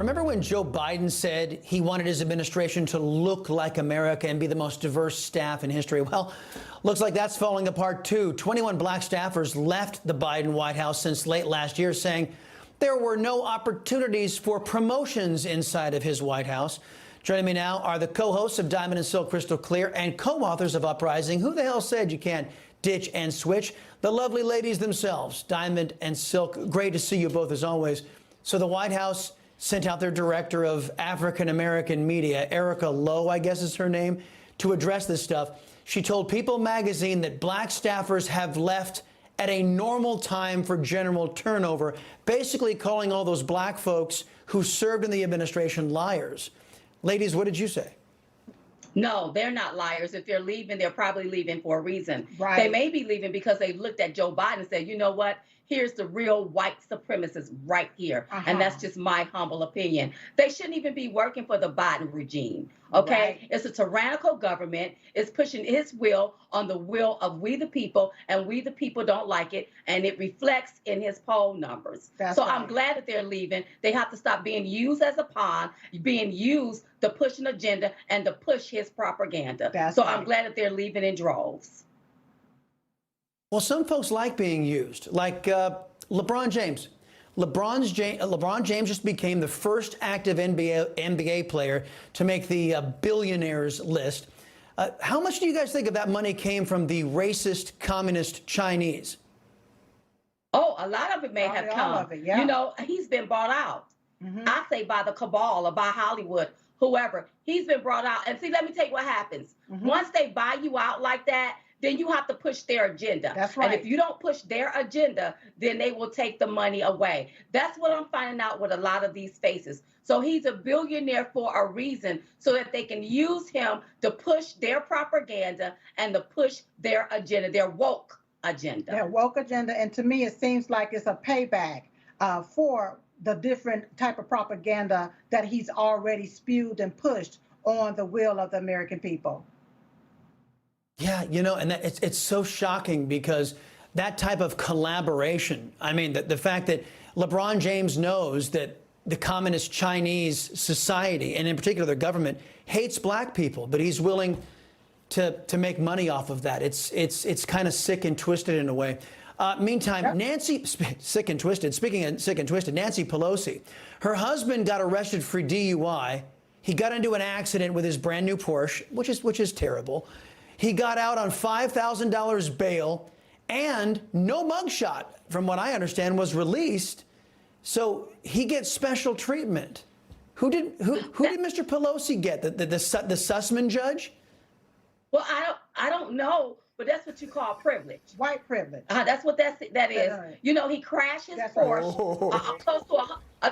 Remember when Joe Biden said he wanted his administration to look like America and be the most diverse staff in history? Well, looks like that's falling apart, too. 21 black staffers left the Biden White House since late last year, saying there were no opportunities for promotions inside of his White House. Joining me now are the co-hosts of Diamond and Silk Crystal Clear and co-authors of Uprising. Who the hell said you can't ditch and switch? The lovely ladies themselves, Diamond and Silk. Great to see you both, as always. So the White House sent out their director of African-American media, Erica Lowe, I guess is her name, to address this stuff. She told People magazine that black staffers have left at a normal time for general turnover, basically calling all those black folks who served in the administration liars. Ladies, what did you say? No, they're not liars. If they're leaving, they're probably leaving for a reason. Right. They may be leaving because they looked at Joe Biden and said, you know what? Here's the real white supremacist right here. And that's just my humble opinion. They shouldn't even be working for the Biden regime. Okay? Right. It's a tyrannical government. It's pushing his will on the will of we the people, and we the people don't like it. And it reflects in his poll numbers. So I'm glad that they're leaving. They have to stop being used as a pawn, being used to push an agenda and to push his propaganda. I'm glad that they're leaving in droves. Well, some folks like being used, like LeBron James. LeBron James just became the first active NBA player to make the billionaires list. How much do you guys think of that money came from the racist, communist Chinese? Oh, a lot of it may have come. All of it, yeah. You know, he's been bought out. I say by the cabal or by Hollywood, whoever. He's been brought out. And see, let me tell you what happens. Once they buy you out like that, then you have to push their agenda. That's right. And if you don't push their agenda, then they will take the money away. That's what I'm finding out with a lot of these faces. So he's a billionaire for a reason, so that they can use him to push their propaganda and to push their agenda, their woke agenda. Their woke agenda. And to me, it seems like it's a payback for the different type of propaganda that he's already spewed and pushed on the will of the American people. Yeah, you know, and it's so shocking because that type of collaboration, I mean, the fact that LeBron James knows that the communist Chinese society, and in particular their government, hates black people, but he's willing to make money off of that. It's kind of sick and twisted in a way. Meantime, Nancy, sick and twisted, speaking of sick and twisted, Nancy Pelosi, her husband got arrested for DUI. He got into an accident with his brand new Porsche, which is terrible. He got out on $5,000 bail, and no mugshot, from what I understand, was released. So he gets special treatment. Who did Mr. Pelosi get? The Sussman judge? Well, I don't know, but that's what you call privilege. White privilege. That's what that is. Right. You know, he crashed his Porsche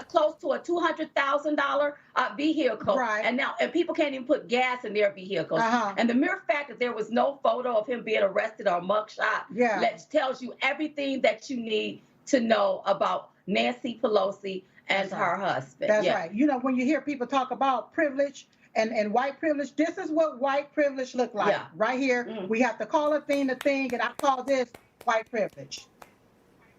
close to a $200,000 vehicle, right? And people can't even put gas in their vehicles. And the mere fact that there was no photo of him being arrested or mugshot, tells you everything that you need to know about Nancy Pelosi and her husband. That's right. You know, when you hear people talk about privilege and white privilege, this is what white privilege look like. Right here. We have to call a thing, and I call this white privilege.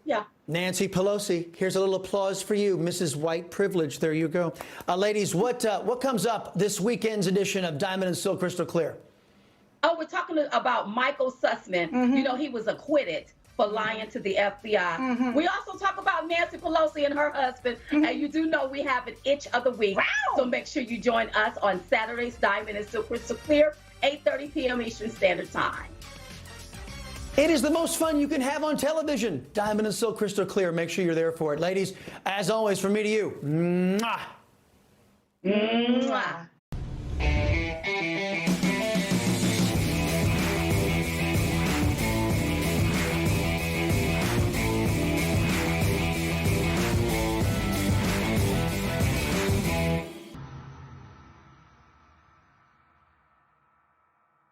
Yeah. Nancy Pelosi, here's a little applause for you, Mrs. White Privilege. There you go. Ladies, what comes up this weekend's edition of Diamond and Silk Crystal Clear? Oh, we're talking about Michael Sussman. You know, he was acquitted for lying to the FBI. We also talk about Nancy Pelosi and her husband. And you do know we have an itch of the week. Wow. So make sure you join us on Saturdays, Diamond and Silk Crystal Clear, 8:30 p.m. Eastern Standard Time. It is the most fun you can have on television. Diamond and Silk Crystal Clear. Make sure you're there for it. Ladies, as always, from me to you. Mwah. Mwah.